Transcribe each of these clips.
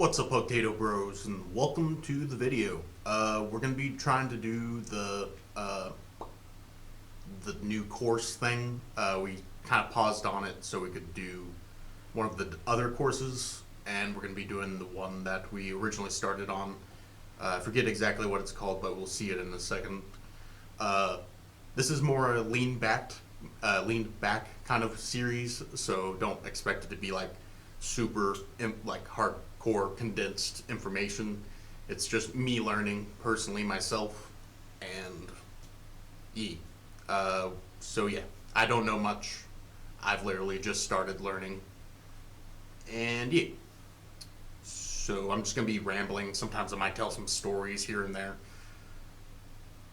What's up, Potato Bros, and welcome to the video. We're gonna be trying to do the new course thing. We kind of paused on it so we could do one of the other courses, and we're gonna be doing the one that we originally started on. I forget exactly what it's called, but we'll see it in a second. This is more a leaned back kind of series, so don't expect it to be like super like hardcore condensed information. It's just me learning personally myself, and e. So yeah, I don't know much. I've literally just started learning, and yeah. So I'm just gonna be rambling. Sometimes I might tell some stories here and there.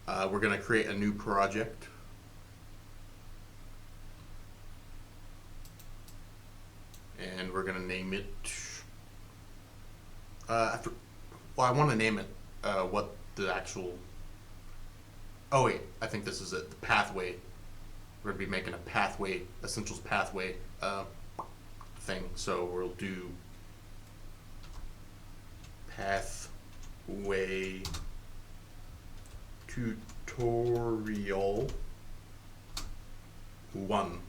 We're gonna create a new project. And we're gonna name it. After, well, I want to name it what the actual. Oh wait, I think this is it. The pathway. We're gonna be making a pathway, essentials pathway thing. So we'll do pathway tutorial 1.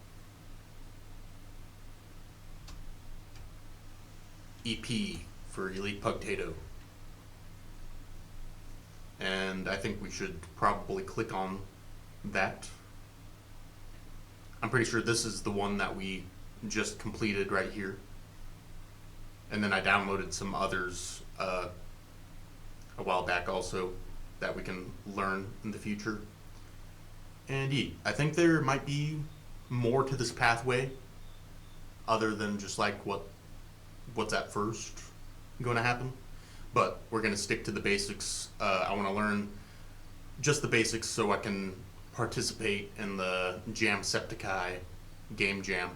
EP for Elite Pugtato. And I think we should probably click on that. I'm pretty sure this is the one that we just completed right here. And then I downloaded some others a while back also that we can learn in the future. And yeah, I think there might be more to this pathway other than just like what's at first going to happen, but we're going to stick to the basics. I want to learn just the basics so I can participate in the Jamsepticeye game jam.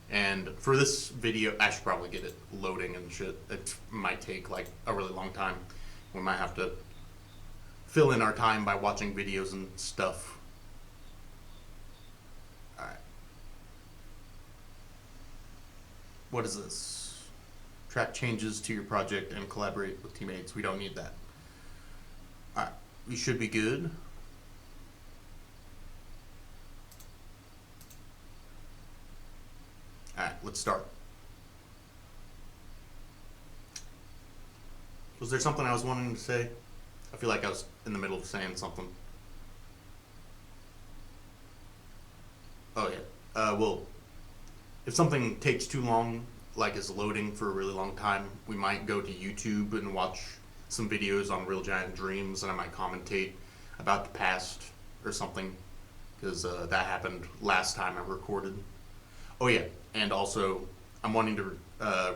And for this video, I should probably get it loading and shit. It might take like a really long time. We might have to fill in our time by watching videos and stuff. Alright. What is this? Track changes to your project and collaborate with teammates. We don't need that. Alright, we should be good. Alright, let's start. Was there something I was wanting to say? I feel like I was in the middle of saying something. Oh yeah. Well, if something takes too long, like is loading for a really long time, we might go to YouTube and watch some videos on Real Giant Dreams, and I might commentate about the past or something, because that happened last time I recorded. Oh yeah, and also I'm wanting to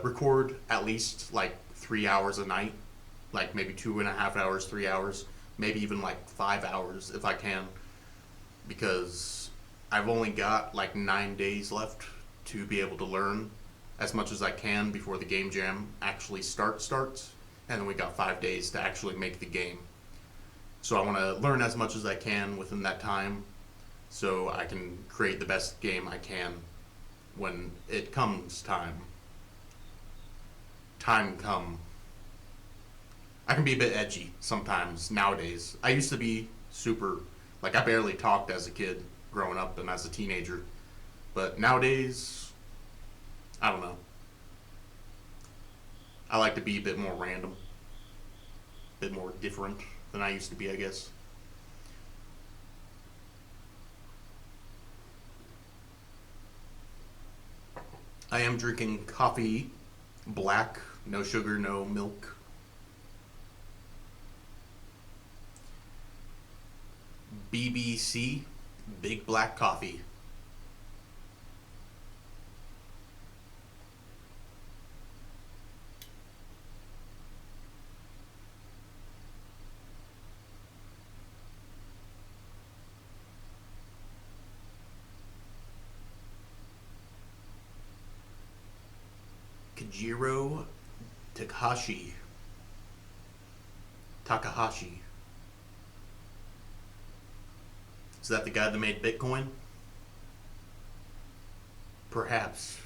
record at least like 3 hours a night, like maybe 2.5 hours, 3 hours, maybe even like 5 hours if I can, because I've only got like 9 days left to be able to learn as much as I can before the game jam actually starts, and then we got 5 days to actually make the game. So I want to learn as much as I can within that time, so I can create the best game I can when it comes time. Time come. I can be a bit edgy sometimes nowadays. I used to be super, like I barely talked as a kid growing up and as a teenager, but nowadays I don't know. I like to be a bit more random, a bit more different than I used to be, I guess. I am drinking coffee, black, no sugar, no milk. BBC, Big Black Coffee. Kajiro Takahashi. Takahashi. Is that the guy that made Bitcoin? Perhaps.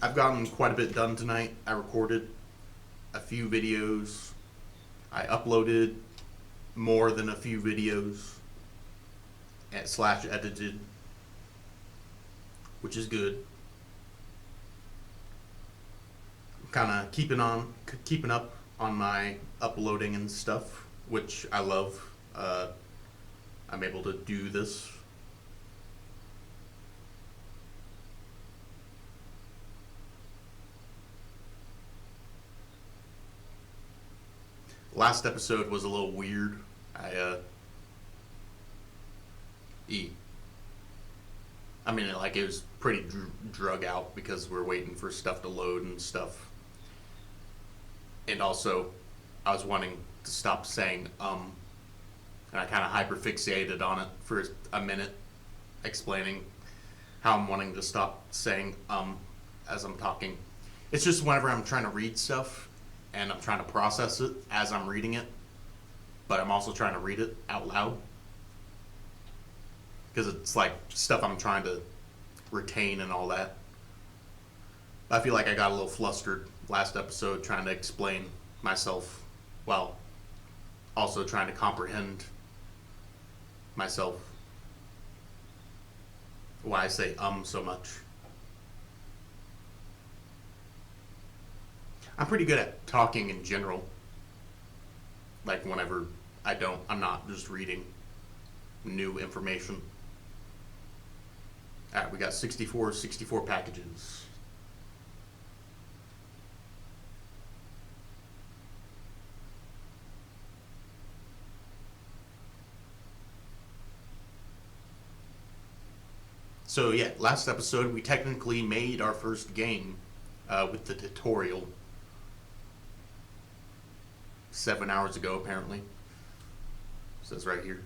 I've gotten quite a bit done tonight. I recorded a few videos. I uploaded more than a few videos slash edited, which is good. Kind of keeping up on my uploading and stuff, which I love. I'm able to do this. Last episode was a little weird. I mean, like, it was pretty drug out because we're waiting for stuff to load and stuff. And also, I was wanting to stop saying and I kind of hyperfixated on it for a minute, explaining how I'm wanting to stop saying as I'm talking. It's just whenever I'm trying to read stuff and I'm trying to process it as I'm reading it, but I'm also trying to read it out loud because it's like stuff I'm trying to retain and all that. I feel like I got a little flustered last episode trying to explain myself while also trying to comprehend myself. Why I say so much. I'm pretty good at talking in general. Like whenever I'm not just reading new information. Alright, we got 64 packages. So yeah, last episode we technically made our first game with the tutorial 7 hours ago, apparently. It says right here.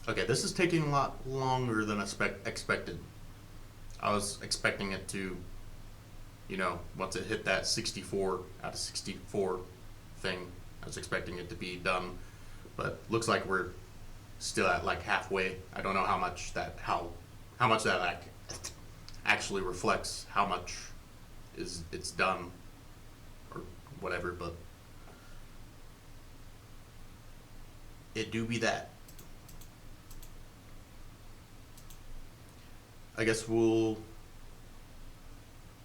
Okay, this is taking a lot longer than expected. I was expecting it to, once it hit that 64 out of 64 thing, I was expecting it to be done. But looks like we're still at like halfway. I don't know how much that actually reflects how much it's done or whatever, but it do be that. I guess we'll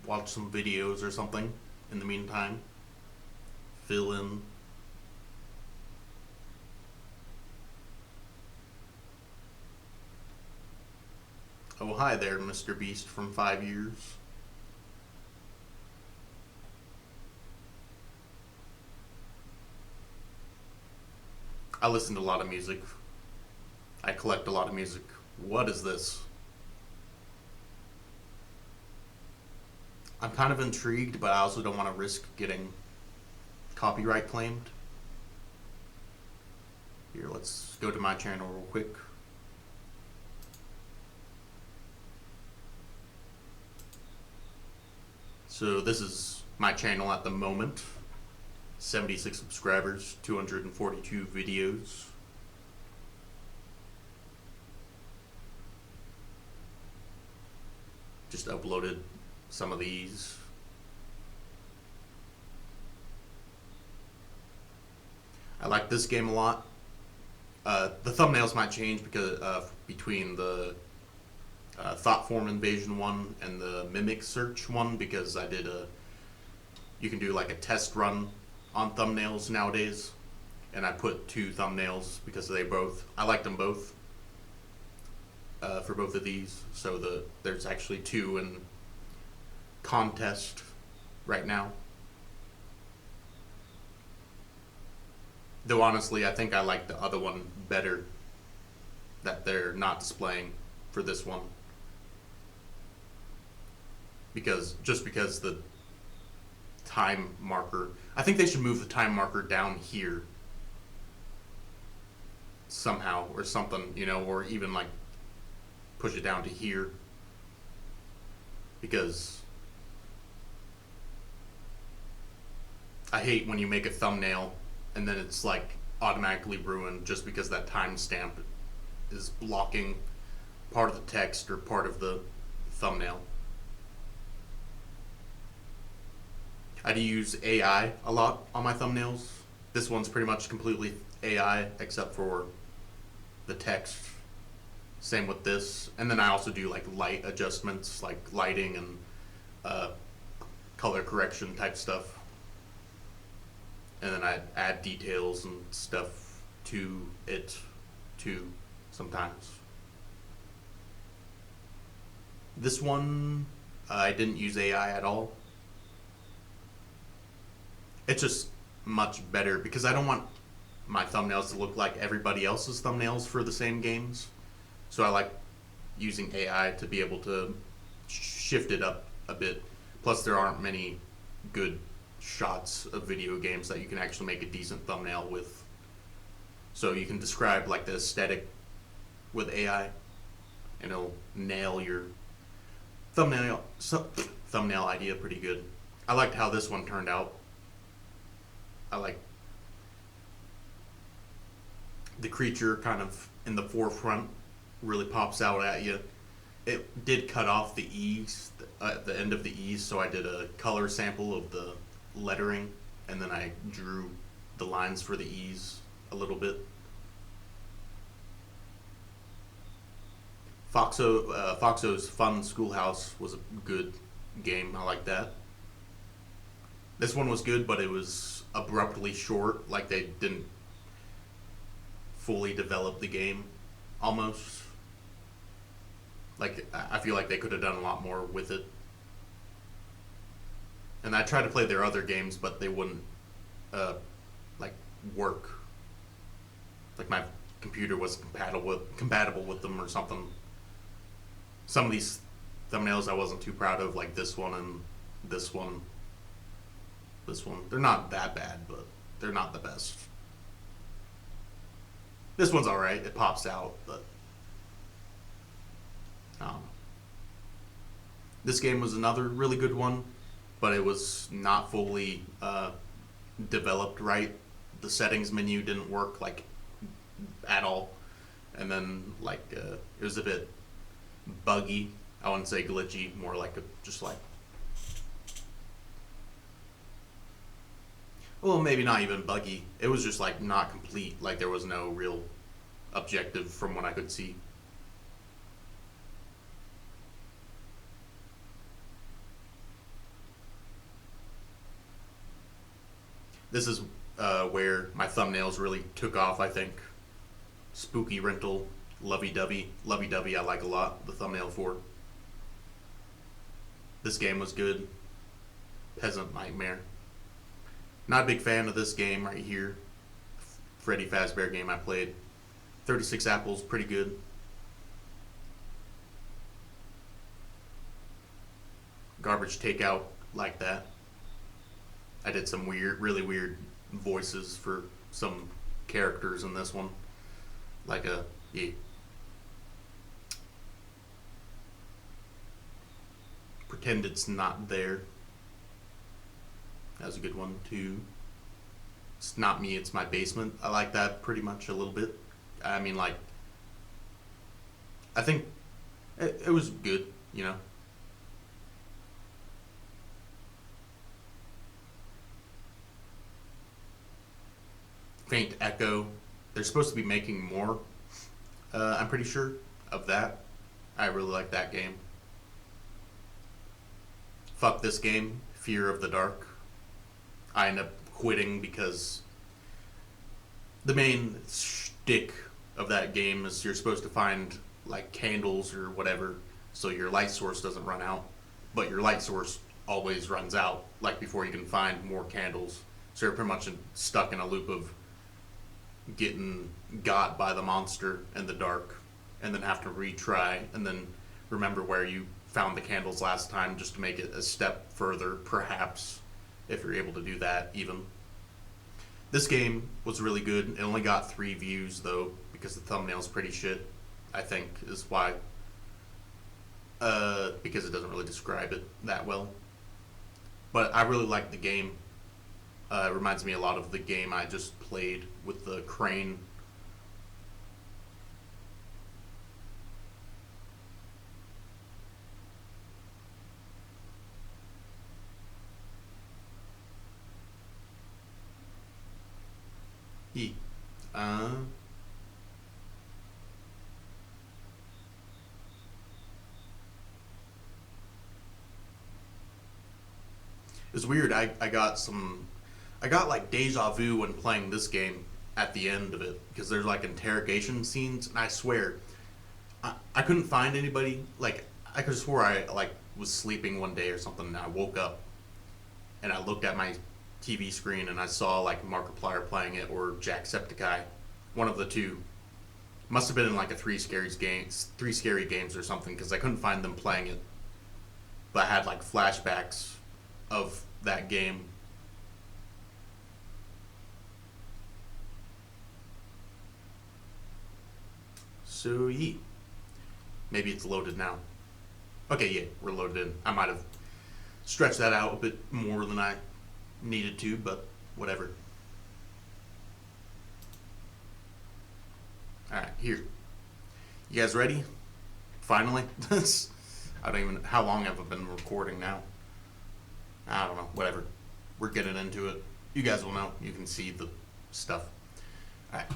watch some videos or something in the meantime. Fill in. Oh, hi there, Mr. Beast from 5 years. I listen to a lot of music. I collect a lot of music. What is this? I'm kind of intrigued, but I also don't want to risk getting copyright claimed. Here, let's go to my channel real quick. So this is my channel at the moment. 76 subscribers, 242 videos. Just uploaded some of these. I like this game a lot. The thumbnails might change because between the Thought Form Invasion one and the Mimic Search one, because I did you can do like a test run on thumbnails nowadays, and I put 2 thumbnails because I liked them both for both of these. So there's actually 2 in contest right now. Though honestly, I think I like the other one better that they're not displaying for this one. Because the time marker, I think they should move the time marker down here somehow or something, or even like push it down to here, because I hate when you make a thumbnail and then it's like automatically ruined just because that timestamp is blocking part of the text or part of the thumbnail. I do use AI a lot on my thumbnails. This one's pretty much completely AI except for the text. Same with this. And then I also do like light adjustments, like lighting and uh, color correction type stuff. And then I add details and stuff to it too sometimes. This one, I didn't use AI at all. It's just much better because I don't want my thumbnails to look like everybody else's thumbnails for the same games. So I like using AI to be able to shift it up a bit. Plus, there aren't many good shots of video games that you can actually make a decent thumbnail with. So you can describe like the aesthetic with AI, and it'll nail your thumbnail idea pretty good. I liked how this one turned out. I like the creature kind of in the forefront really pops out at you. It did cut off the E's at the end of the E's, so I did a color sample of the lettering, and then I drew the lines for the E's a little bit. Foxo's Fun Schoolhouse was a good game. I like that. This one was good, but it was abruptly short. Like they didn't fully develop the game, almost. Like I feel like they could have done a lot more with it. And I tried to play their other games, but they wouldn't like work. Like my computer was compatible with them or something. Some of these thumbnails I wasn't too proud of, like this one and this one. This one. They're not that bad, but they're not the best. This one's alright. It pops out, but this game was another really good one, but it was not fully developed right. The settings menu didn't work like at all, and then like it was a bit buggy. I wouldn't say glitchy, more like just like, well, maybe not even buggy. It was just like not complete. Like there was no real objective from what I could see. This is where my thumbnails really took off, I think. Spooky Rental, Lovey Dovey. Lovey Dovey I like a lot, the thumbnail for. This game was good. Peasant Nightmare. Not a big fan of this game right here. Freddy Fazbear game I played. 36 Apples, pretty good. Garbage Takeout, like that. I did some really weird voices for some characters in this one. Like yeah. Pretend It's Not There. That was a good one too. It's Not Me, It's My Basement. I like that pretty much a little bit. I mean, like, I think it was good, you know. Faint Echo. They're supposed to be making more, I'm pretty sure, of that. I really like that game. Fuck This Game, Fear of the Dark. I end up quitting because the main shtick of that game is you're supposed to find like candles or whatever so your light source doesn't run out, but your light source always runs out like before you can find more candles. So you're pretty much stuck in a loop of getting got by the monster in the dark and then have to retry and then remember where you found the candles last time just to make it a step further, perhaps, if you're able to do that even. This game was really good. It only got 3 views though because the thumbnail's pretty shit, I think is why. Because it doesn't really describe it that well. But I really like the game. It reminds me a lot of the game I just played with the crane. Uh, it's weird. I got like deja vu when playing this game at the end of it because there's like interrogation scenes, and I swear, I couldn't find anybody. Like I could have swore I like was sleeping one day or something, and I woke up and I looked at my TV screen and I saw like Markiplier playing it or Jacksepticeye, one of the two. Must have been in like a three scary games or something because I couldn't find them playing it. But I had like flashbacks of that game. So yeah, maybe it's loaded now. Okay, yeah, we're loaded in. I might have stretched that out a bit more than I needed to, but whatever. All right, here. You guys ready? Finally. I don't even. How long have I been recording now? I don't know. Whatever. We're getting into it. You guys will know. You can see the stuff. All right.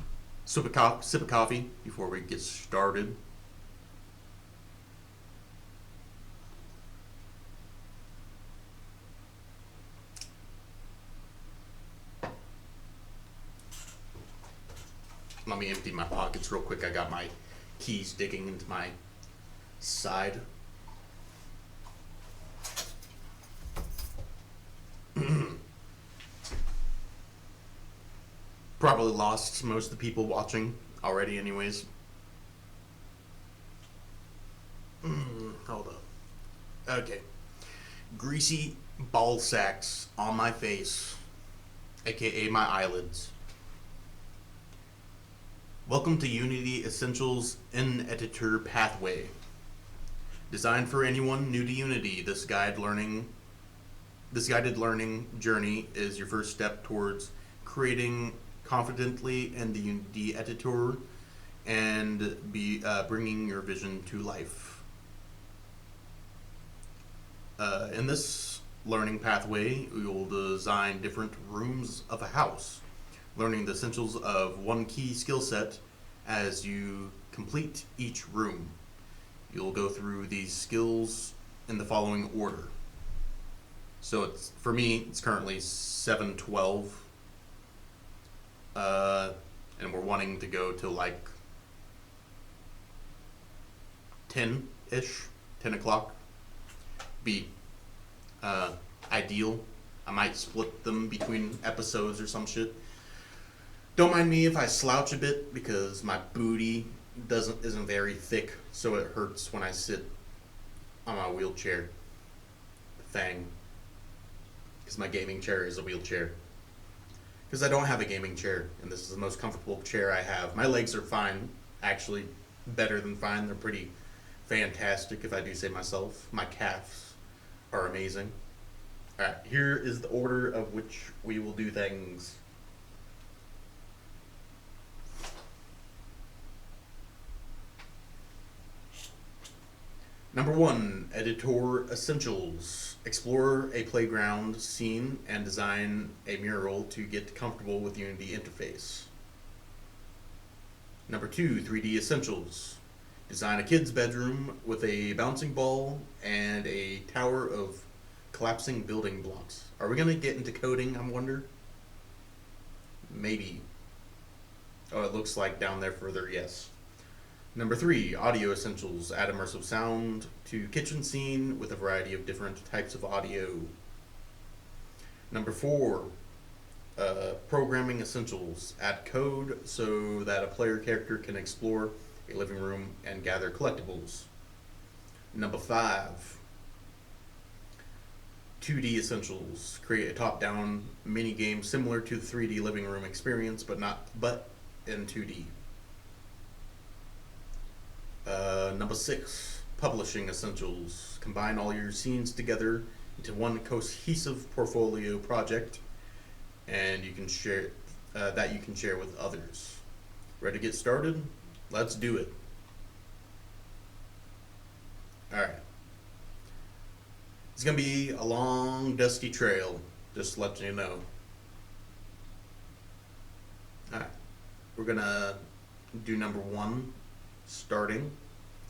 Sip of coffee before we get started. Let me empty my pockets real quick. I got my keys digging into my side. Probably lost most of the people watching already, anyways. Hold up. Okay. Greasy ball sacks on my face, aka my eyelids. Welcome to Unity Essentials in Editor Pathway. Designed for anyone new to Unity, this guided learning journey is your first step towards creating confidently in the Unity editor and bringing your vision to life. In this learning pathway, we will design different rooms of a house, learning the essentials of one key skill set as you complete each room. You'll go through these skills in the following order. So it's for me, it's currently 7:12, and we're wanting to go to like 10-ish, 10 o'clock. Be ideal. I might split them between episodes or some shit. Don't mind me if I slouch a bit because my booty isn't very thick, so it hurts when I sit on my wheelchair thing. Because my gaming chair is a wheelchair. Because I don't have a gaming chair, and this is the most comfortable chair I have. My legs are fine, actually better than fine. They're pretty fantastic, if I do say myself. My calves are amazing. Alright, here is the order of which we will do things. Number 1, Editor Essentials. Explore a playground scene and design a mural to get comfortable with Unity interface. Number 2, 3D Essentials. Design a kid's bedroom with a bouncing ball and a tower of collapsing building blocks. Are we going to get into coding, I wonder? Maybe. Oh, it looks like down there further, yes. Number 3, Audio Essentials. Add immersive sound to kitchen scene with a variety of different types of audio. Number 4, Programming Essentials. Add code so that a player character can explore a living room and gather collectibles. Number 5, 2D Essentials. Create a top-down mini-game similar to the 3D living room experience, but in 2D. Number 6, Publishing Essentials. Combine all your scenes together into one cohesive portfolio project, and you can share with others. Ready to get started? Let's do it. All right. It's gonna be a long, dusty trail. Just to let you know. All right. We're gonna do number one, starting.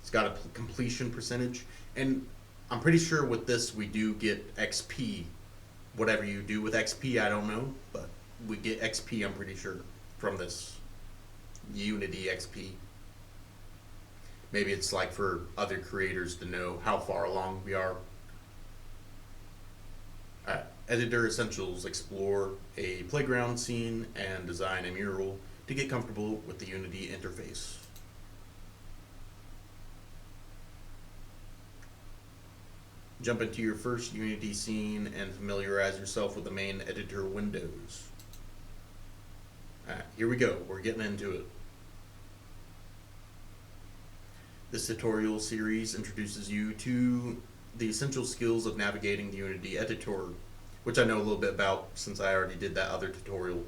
It's got a completion percentage, and I'm pretty sure with this we do get XP. Whatever you do with XP, I don't know, but we get XP. I'm pretty sure from this Unity XP. Maybe it's like for other creators to know how far along we are. Editor Essentials: explore a playground scene and design a mural to get comfortable with the Unity interface. Jump into your first Unity scene and familiarize yourself with the main editor windows. Here we go. We're getting into it. This tutorial series introduces you to the essential skills of navigating the Unity editor, which I know a little bit about since I already did that other tutorial.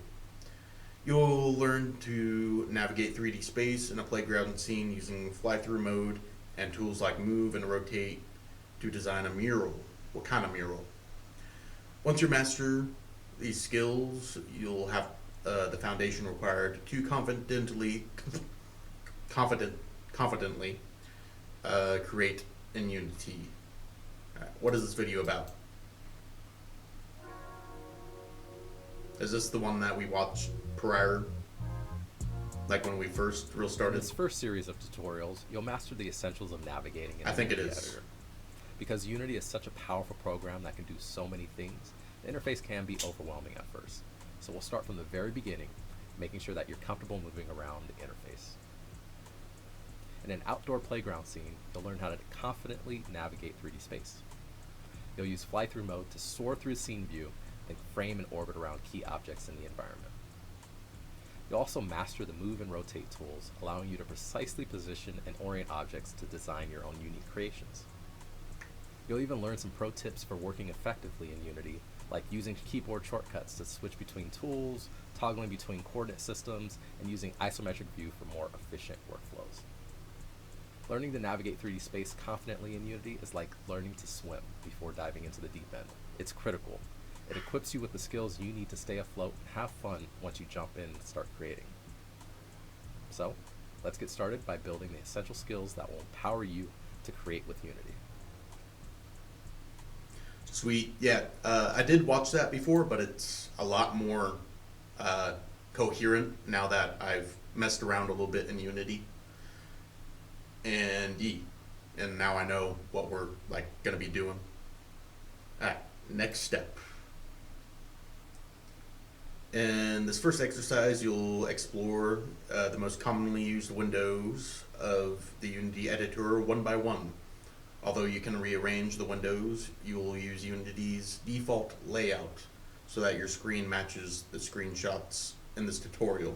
You'll learn to navigate 3D space in a playground scene using fly-through mode and tools like move and rotate to design a mural. What kind of mural? Once you master these skills, you'll have the foundation required to confidently create in Unity. What is this video about? Is this the one that we watched prior? Like when we first real In started? this first series of tutorials, you'll master the essentials of navigating in I the think it Unity is. editor. Because Unity is such a powerful program that can do so many things, the interface can be overwhelming at first. So we'll start from the very beginning, making sure that you're comfortable moving around the interface. In an outdoor playground scene, you'll learn how to confidently navigate 3D space. You'll use fly-through mode to soar through the scene view and frame and orbit around key objects in the environment. You'll also master the move and rotate tools, allowing you to precisely position and orient objects to design your own unique creations. You'll even learn some pro tips for working effectively in Unity, like using keyboard shortcuts to switch between tools, toggling between coordinate systems, and using isometric view for more efficient workflows. Learning to navigate 3D space confidently in Unity is like learning to swim before diving into the deep end. It's critical. It equips you with the skills you need to stay afloat and have fun once you jump in and start creating. So, let's get started by building the essential skills that will empower you to create with Unity. Sweet. Yeah, I did watch that before, but it's a lot more coherent now that I've messed around a little bit in Unity. And now I know what we're like gonna be doing. Alright, next step. In this first exercise, you'll explore the most commonly used windows of the Unity editor one by one. Although you can rearrange the windows, you will use Unity's default layout so that your screen matches the screenshots in this tutorial.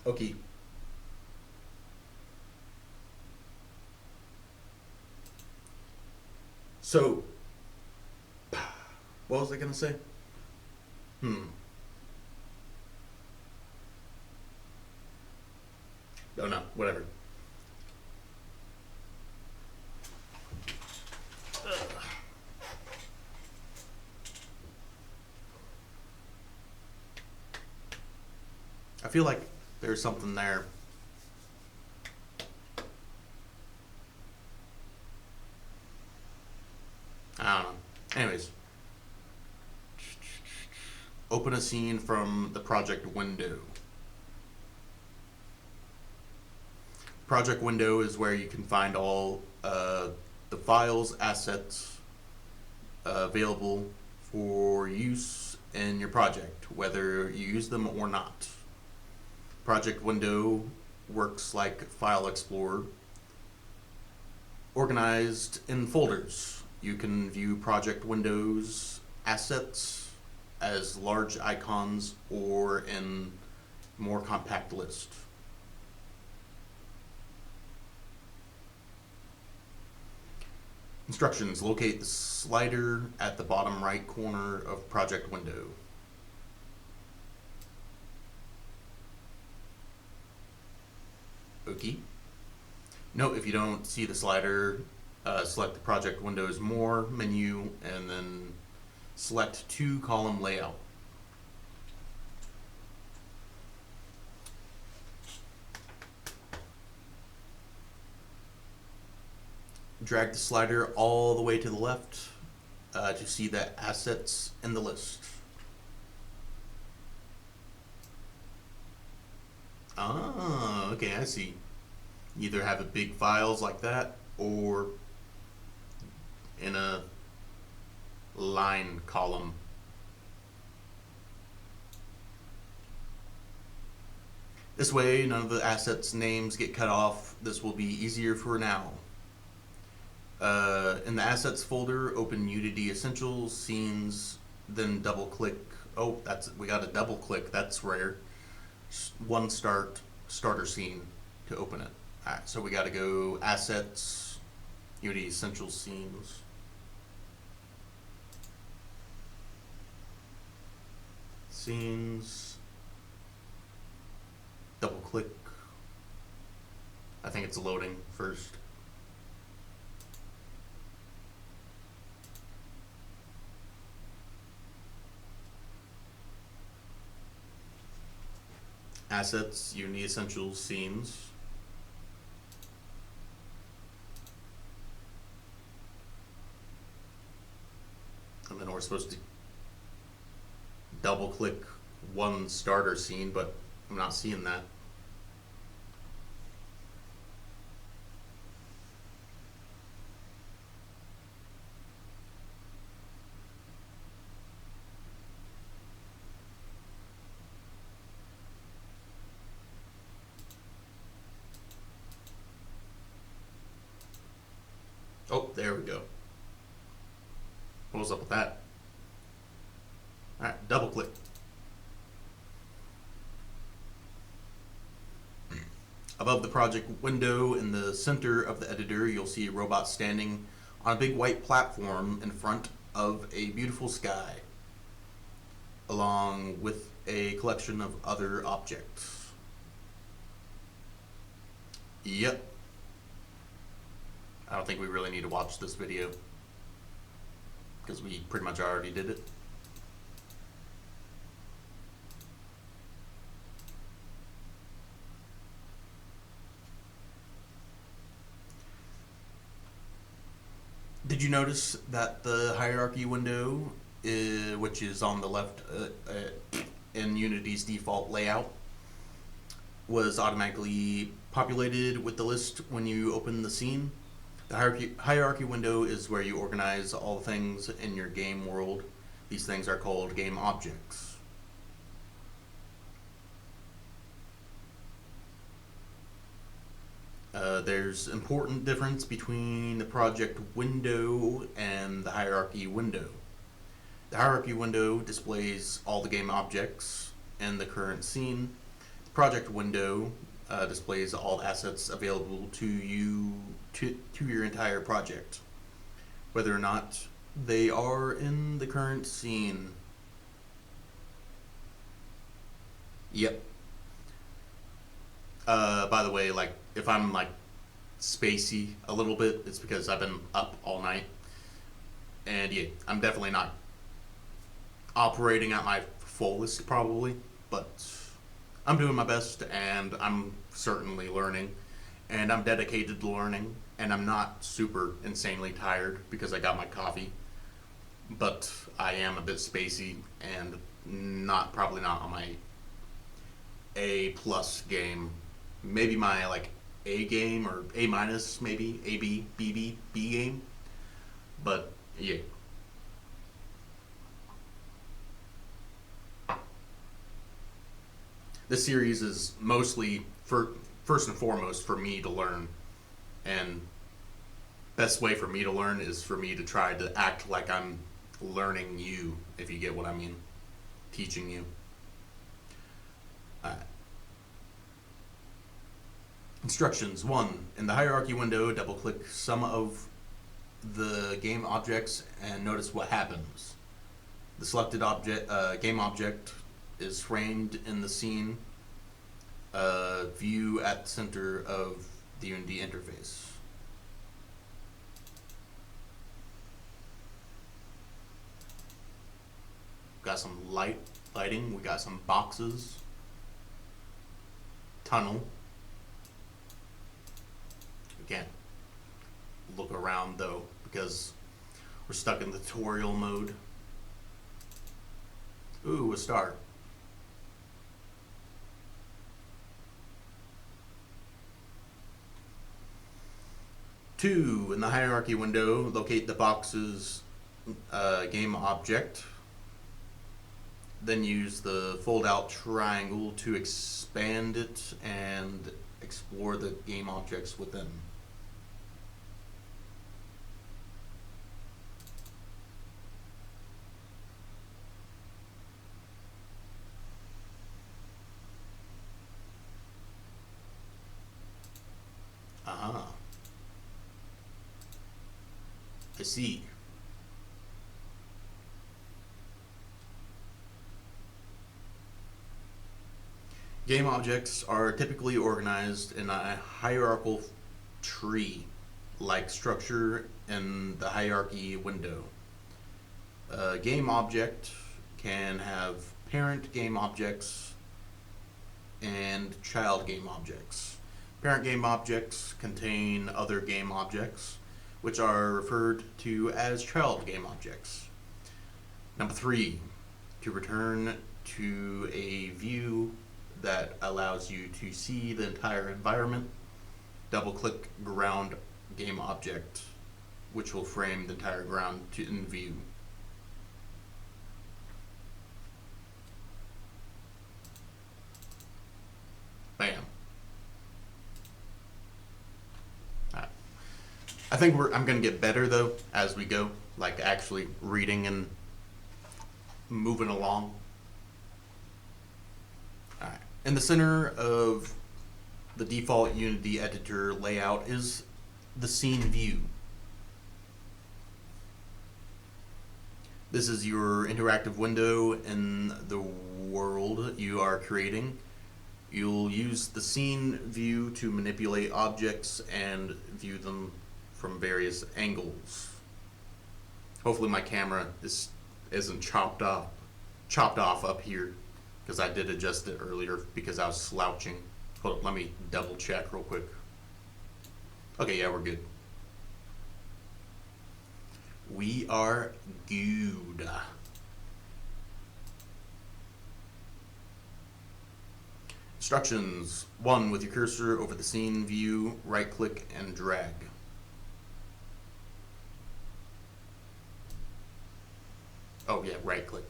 Okay. So, what was I gonna say? Oh no, whatever. I feel like there's something there. I don't know. Anyways, open a scene from the project window. Project window is where you can find all the files, assets available for use in your project, whether you use them or not. Project window works like File Explorer, organized in folders. You can view project windows assets as large icons or in more compact list. Instructions: locate the slider at the bottom right corner of project window. Okay. Note if you don't see the slider, select the project windows more menu and then Select 2-column layout. Drag the slider all the way to the left to see the assets in the list. Ah, okay, I see. Either have it big files like that or in a line column. This way, none of the assets' names get cut off. This will be easier for now. In the Assets folder, open Unity Essentials, Scenes, then double-click. Oh, we got a double-click. That's rare. One starter scene to open it. All right, so we got to go Assets, Unity Essentials, Scenes. Scenes. Double-click. I think it's loading first. Assets, Unity Essentials, Scenes. And then we're supposed to double click one starter scene, but I'm not seeing that. Oh, there we go. What was up with that? Alright, double click. Above the project window in the center of the editor, you'll see a robot standing on a big white platform in front of a beautiful sky, along with a collection of other objects. Yep. I don't think we really need to watch this video because we pretty much already did it. Did you notice that the hierarchy window, which is on the left in Unity's default layout, was automatically populated with the list when you open the scene? The hierarchy window is where you organize all the things in your game world. These things are called game objects. There's important difference between the project window and the hierarchy window. The hierarchy window displays all the game objects in the current scene. The project window displays all the assets available to you to your entire project, whether or not they are in the current scene. Yep. By the way, like if I'm like spacey a little bit, it's because I've been up all night, and yeah, I'm definitely not operating at my fullest probably, but I'm doing my best, and I'm certainly learning, and I'm dedicated to learning, and I'm not super insanely tired because I got my coffee, but I am a bit spacey and probably not on my A plus game. Maybe my like A game or A minus, maybe A B B B B game, but yeah. This series is mostly first and foremost for me to learn, and best way for me to learn is for me to try to act like I'm learning you, if you get what I mean, teaching you. Instructions. 1. In the hierarchy window, double click some of the game objects and notice what happens. The selected game object is framed in the scene view at the center of the Unity interface. got some lighting. We got some boxes. Tunnel. We can't look around though because we're stuck in the tutorial mode. Ooh, a star. Two, in the hierarchy window, locate the box's game object. Then use the fold out triangle to expand it and explore the game objects within. Uh-huh. I see. Game objects are typically organized in a hierarchical tree-like structure in the hierarchy window. A game object can have parent game objects and child game objects. Parent game objects contain other game objects, which are referred to as child game objects. Number 3, to return to a view that allows you to see the entire environment, double-click ground game object, which will frame the entire ground in view. Bam. Alright. I think I'm gonna get better though as we go, like actually reading and moving along. Alright. In the center of the default Unity editor layout is the scene view. This is your interactive window in the world you are creating. You'll use the scene view to manipulate objects and view them from various angles. Hopefully my camera isn't chopped off up here, because I did adjust it earlier because I was slouching. Hold on, let me double check real quick. Okay, yeah, we're good. We are good. Instructions. 1. With your cursor over the scene view, right click and drag. Oh yeah, right click.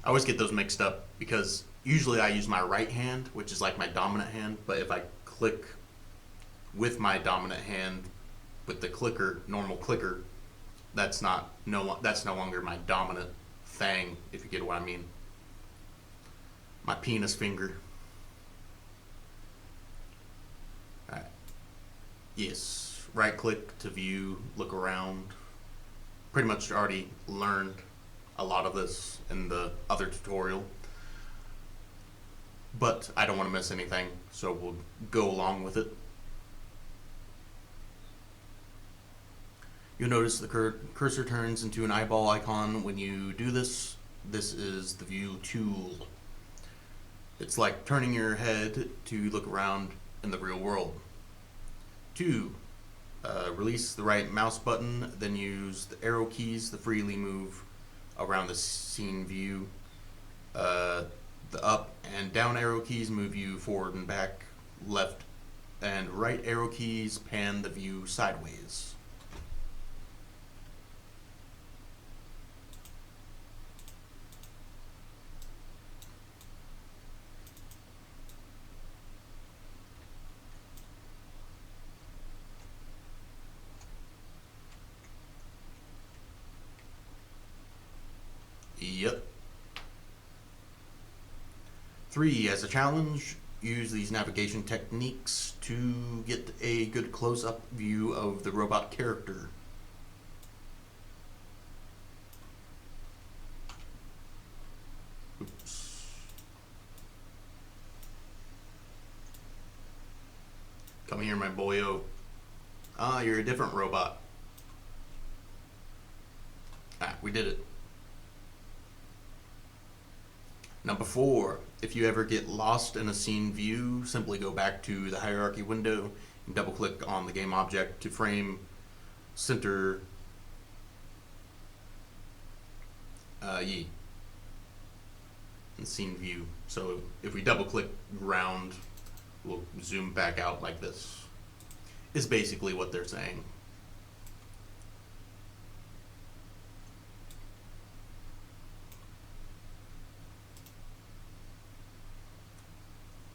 I always get those mixed up because usually I use my right hand, which is like my dominant hand, but if I click with my dominant hand with the clicker, normal clicker, that's no longer my dominant thing, if you get what I mean. My penis finger. Alright. Yes. Right click to view, look around. Pretty much already learned a lot of this in the other tutorial. But I don't want to miss anything, so we'll go along with it. You'll notice the cursor turns into an eyeball icon when you do this. This is the view tool. It's like turning your head to look around in the real world. 2. Release the right mouse button, then use the arrow keys to freely move around the scene view. The up and down arrow keys move you forward and back. Left and right arrow keys pan the view sideways. Yep. 3, as a challenge, use these navigation techniques to get a good close-up view of the robot character. Oops. Come here, my boyo. Ah, you're a different robot. Ah, we did it. Number 4, if you ever get lost in a scene view, simply go back to the hierarchy window and double click on the game object to frame center Yi in scene view. So if we double click ground, we'll zoom back out like this. Is basically what they're saying.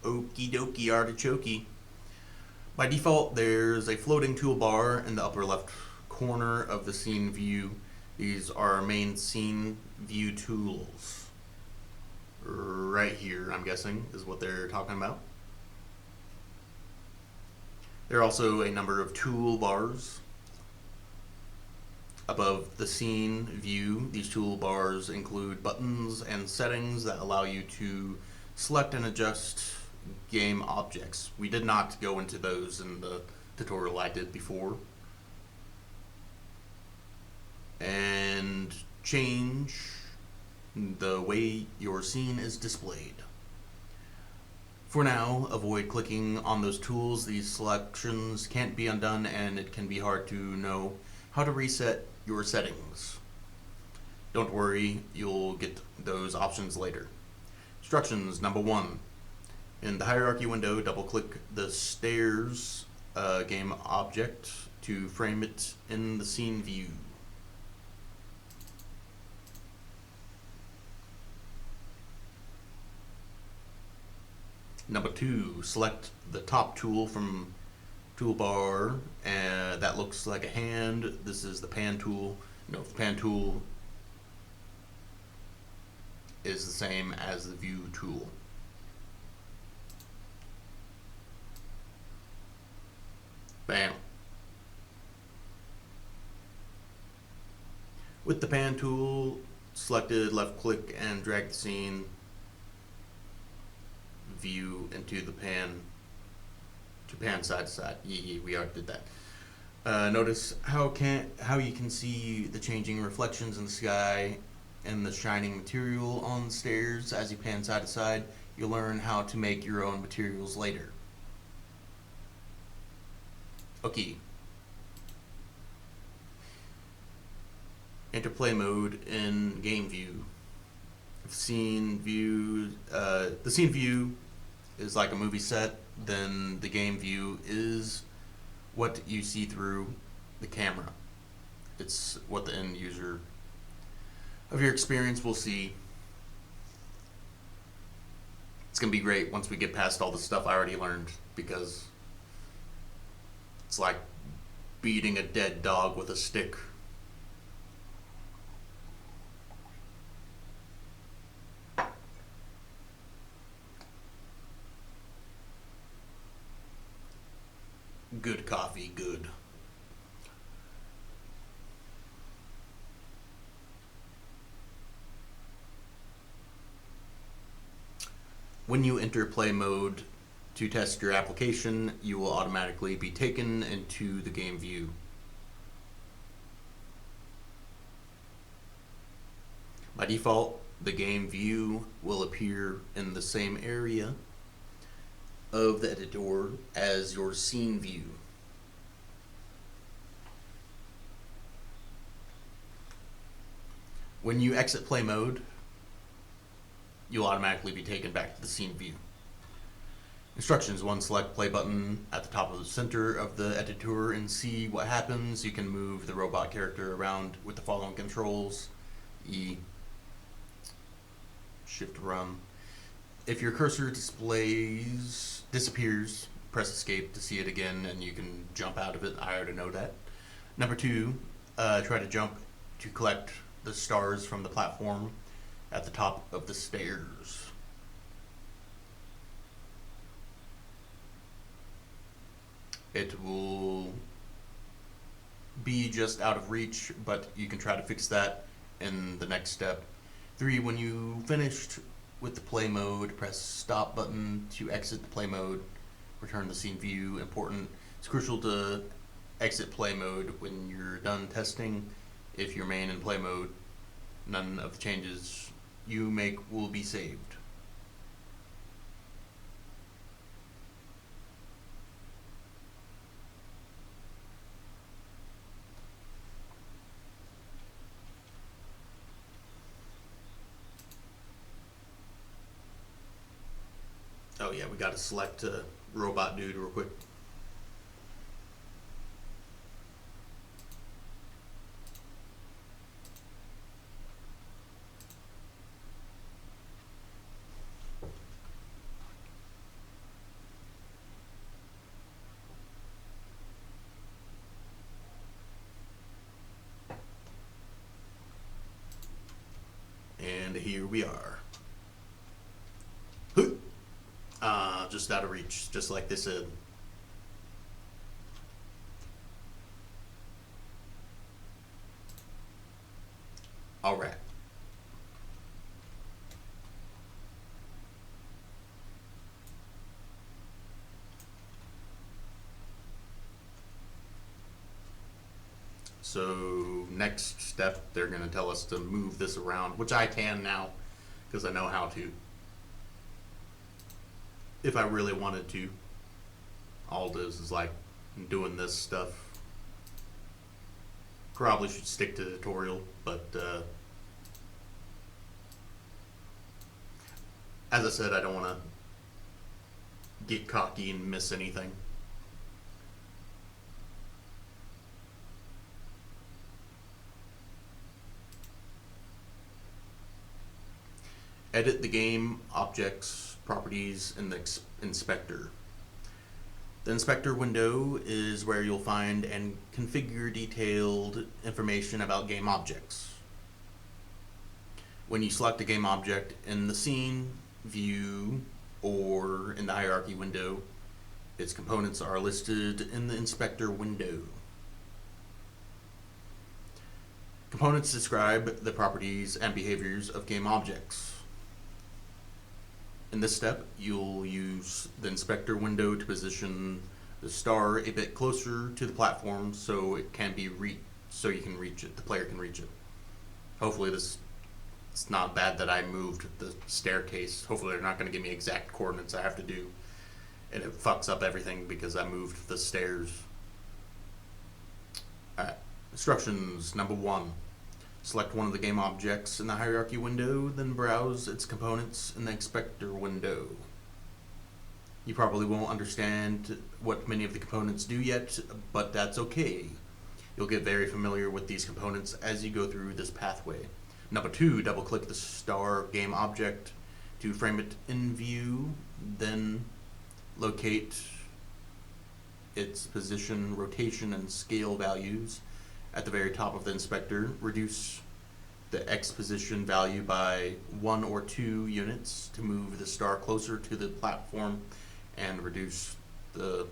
Okie dokie artichoke. By default, there's a floating toolbar in the upper left corner of the scene view. These are our main scene view tools. Right here, I'm guessing, is what they're talking about. There are also a number of toolbars above the scene view. These toolbars include buttons and settings that allow you to select and adjust game objects. We did not go into those in the tutorial I did before. And change the way your scene is displayed. For now, avoid clicking on those tools. These selections can't be undone, and it can be hard to know how to reset your settings. Don't worry, you'll get those options later. Instructions number 1. In the hierarchy window, double click the stairs game object to frame it in the scene view. Number 2, select the top tool from toolbar that looks like a hand. This is the pan tool. The pan tool is the same as the view tool. Bam. With the pan tool selected, left click and drag the scene view into the pan to pan side to side. We already did that. Notice how you can see the changing reflections in the sky and the shining material on the stairs as you pan side to side. You'll learn how to make your own materials later. Okay. Enter play mode in game view. The scene view is like a movie set. Then the game view is what you see through the camera. It's what the end user of your experience will see. It's gonna be great once we get past all the stuff I already learned, because it's like beating a dead dog with a stick. Good coffee, good. When you enter play mode to test your application, you will automatically be taken into the game view. By default, the game view will appear in the same area of the editor as your scene view. When you exit play mode, you'll automatically be taken back to the scene view. Instructions: 1, select play button at the top of the center of the editor and see what happens. You can move the robot character around with the following controls: E, Shift, Run. If your cursor disappears, press escape to see it again, and you can jump out of it. I already know that. Number 2, try to jump to collect the stars from the platform at the top of the stairs. It will be just out of reach, but you can try to fix that in the next step. 3, when you finished with the play mode, press stop button to exit the play mode. Return the scene view. Important. It's crucial to exit play mode when you're done testing. If you remain in play mode, none of the changes you make will be saved. Oh yeah, we gotta select robot dude real quick. And here we are. Just out of reach, just like they said. All right. So next step, they're going to tell us to move this around, which I can now because I know how to. If I really wanted to, all it is like doing this stuff. Probably should stick to the tutorial, but as I said, I don't want to get cocky and miss anything. Edit the game, objects, properties, in the inspector. The inspector window is where you'll find and configure detailed information about game objects. When you select a game object in the scene, view, or in the hierarchy window, its components are listed in the inspector window. Components describe the properties and behaviors of game objects. In this step, you'll use the inspector window to position the star a bit closer to the platform so it can be so you can reach it. The player can reach it. Hopefully, it's not bad that I moved the staircase. Hopefully, they're not going to give me exact coordinates I have to do, and it fucks up everything because I moved the stairs. All right. Instructions number 1. Select one of the game objects in the hierarchy window, then browse its components in the inspector window. You probably won't understand what many of the components do yet, but that's okay. You'll get very familiar with these components as you go through this pathway. Number 2, double-click the star game object to frame it in view, then locate its position, rotation, and scale values at the very top of the inspector. Reduce the X position value by 1 or 2 units to move the star closer to the platform, and reduce the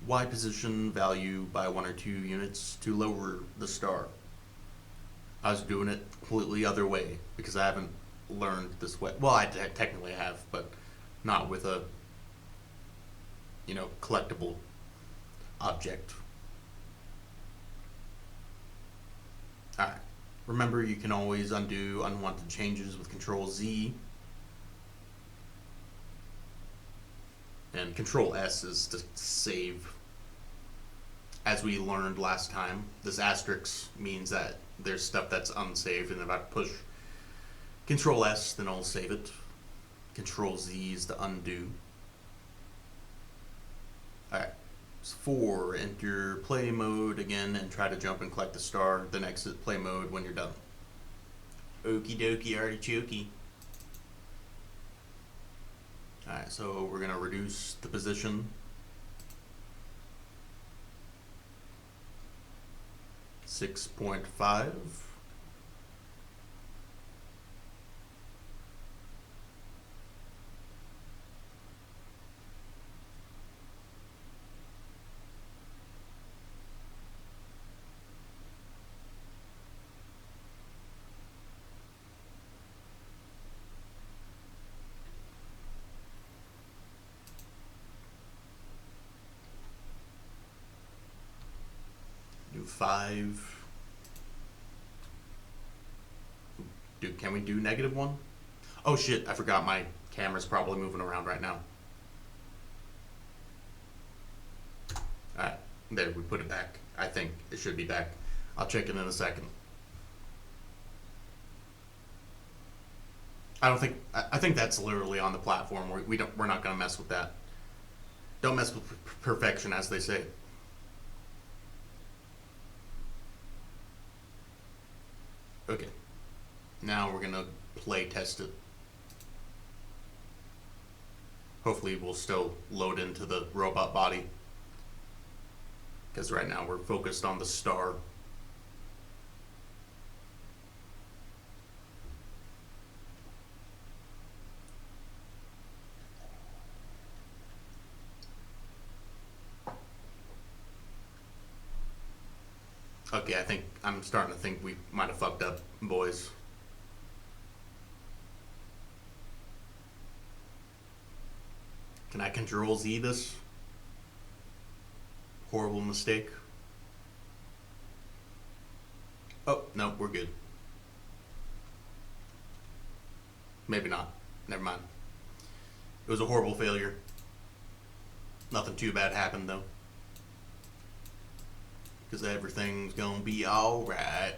Y position value by 1 or 2 units to lower the star. I was doing it completely other way because I haven't learned this way. Well, I technically have, but not with a collectible object. Alright. Remember, you can always undo unwanted changes with Control Z. And Control S is to save. As we learned last time, this asterisk means that there's stuff that's unsaved, and if I push Control S, then I'll save it. Control Z is to undo. Alright. 4, enter play mode again and try to jump and collect the star, then exit play mode when you're done. Okie dokie artichoke. Alright, so we're going to reduce the position. 6.5. Do 5. Dude, can we do -1? Oh shit, I forgot my camera's probably moving around right now. Alright, there, we put it back. I think it should be back. I'll check it in a second. I don't think. I think that's literally on the platform. We don't. We're not gonna mess with that. Don't mess with perfection, as they say. Okay. Now we're gonna play test it. Hopefully, we'll still load into the robot body. Because right now we're focused on the star. Okay, I think I'm starting to think we might have fucked up, boys. Can I Control Z this? Horrible mistake. Oh, no, we're good. Maybe not. Never mind. It was a horrible failure. Nothing too bad happened, though. Because everything's gonna be alright.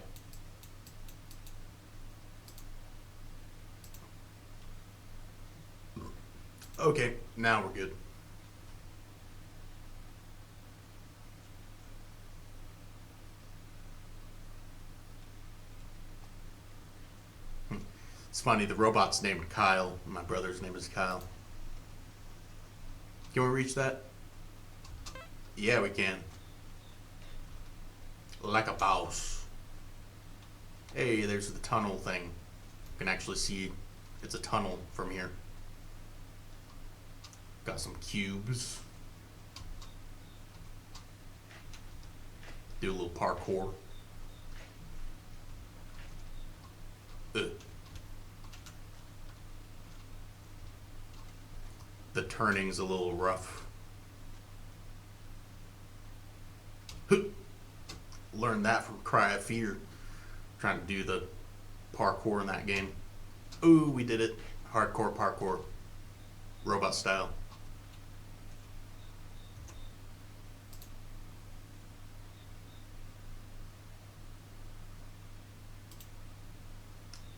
Okay, now we're good. It's funny, the robot's named Kyle. My brother's name is Kyle. Can we reach that? Yeah, we can. Like a boss. Hey, there's the tunnel thing. You can actually see it's a tunnel from here. Got some cubes. Do a little parkour. Ugh. The turning's a little rough. Learned that from Cry of Fear. Trying to do the parkour in that game. Ooh, we did it. Hardcore parkour. Robot style.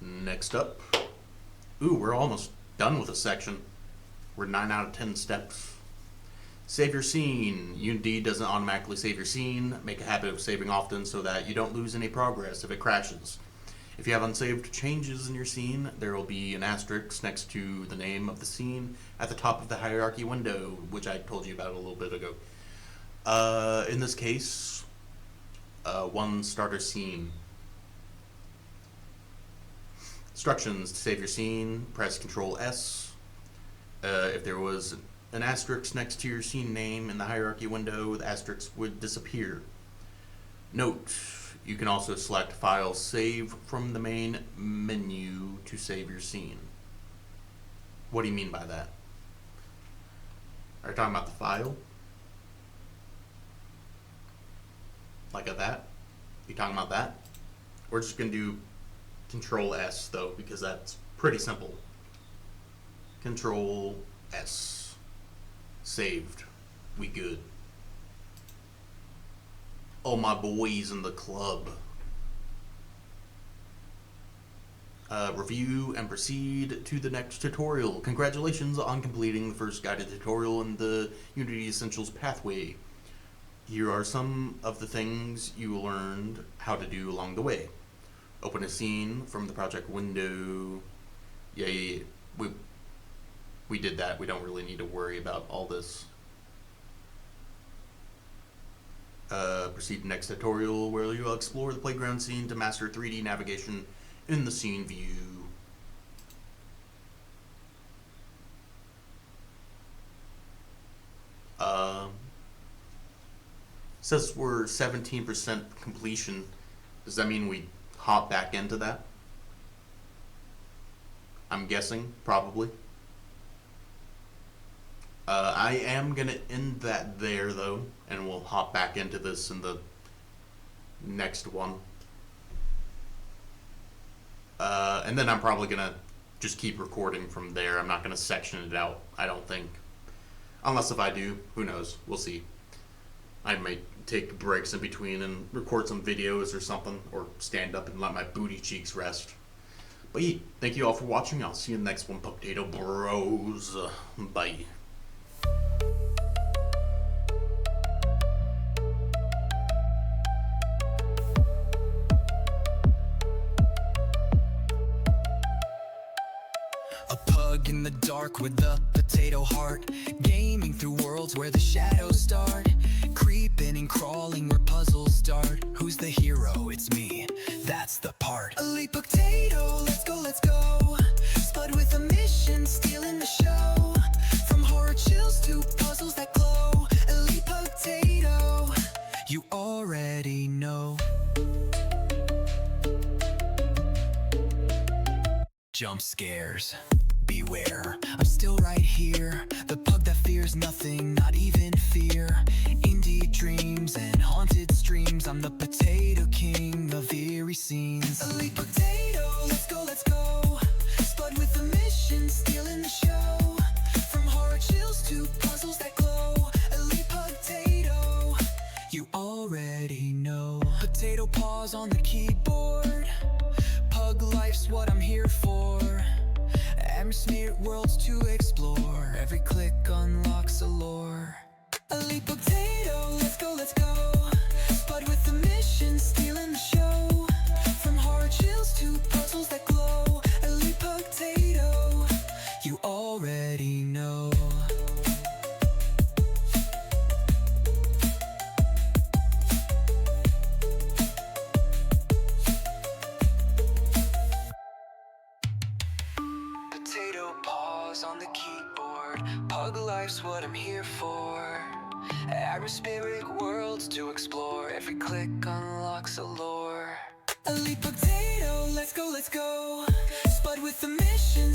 Next up. Ooh, we're almost done with a section. We're 9 out of 10 steps. Save your scene. Unity doesn't automatically save your scene. Make a habit of saving often so that you don't lose any progress if it crashes. If you have unsaved changes in your scene, there will be an asterisk next to the name of the scene at the top of the hierarchy window, which I told you about a little bit ago. In this case, one starter scene. Instructions to save your scene, press Control S. If there was an asterisk next to your scene name in the hierarchy window, the asterisk would disappear. Note, you can also select File Save from the main menu to save your scene. What do you mean by that? Are you talking about the file? Like that? You talking about that? We're just going to do Control S though, because that's pretty simple. Control S. Saved. We good. All my boys in the club. Review and proceed to the next tutorial. Congratulations on completing the first guided tutorial in the Unity Essentials pathway. Here are some of the things you learned how to do along the way. Open a scene from the project window. Yeah. We did that. We don't really need to worry about all this. Proceed to next tutorial where you'll explore the playground scene to master 3D navigation in the scene view. Says we're 17% completion. Does that mean we hop back into that? I'm guessing, probably. I am going to end that there, though, and we'll hop back into this in the next one. And then I'm probably going to just keep recording from there. I'm not going to section it out, I don't think. Unless if I do, who knows? We'll see. I might take breaks in between and record some videos or something, or stand up and let my booty cheeks rest. But yeah, thank you all for watching. I'll see you in the next one, Potato Bros. Bye. A pug in the dark with a potato heart, gaming through worlds where the shadows start, creeping and crawling where puzzles start. Who's the hero? It's me, that's the part. Elite potato, let's go, let's go. Spud with a mission, stealing the show. From horror chills to puzzles that glow. Elite potato, you already know. Jump scares, beware, I'm still right here. The pug that fears nothing, not even fear. Indie dreams and haunted streams, I'm the potato king of eerie scenes. Elite potato, let's go, let's go. Spud with a mission, stealing the show. From horror chills to puzzles that glow. Elite potato, you already know. Potato paws on the keyboard, pug life's what I'm here for. Atmospheric worlds to explore, every click unlocks a lore. Elite potato, let's go, let's go. Spud with a mission, stealing the show. From horror chills to puzzles that glow. Elite potato, you already know. Potato paws on the keyboard, pug life's what I'm here for. Atmospheric worlds to explore, every click unlocks a lore. Elite potato, let's go, let's go. Spud with a mission,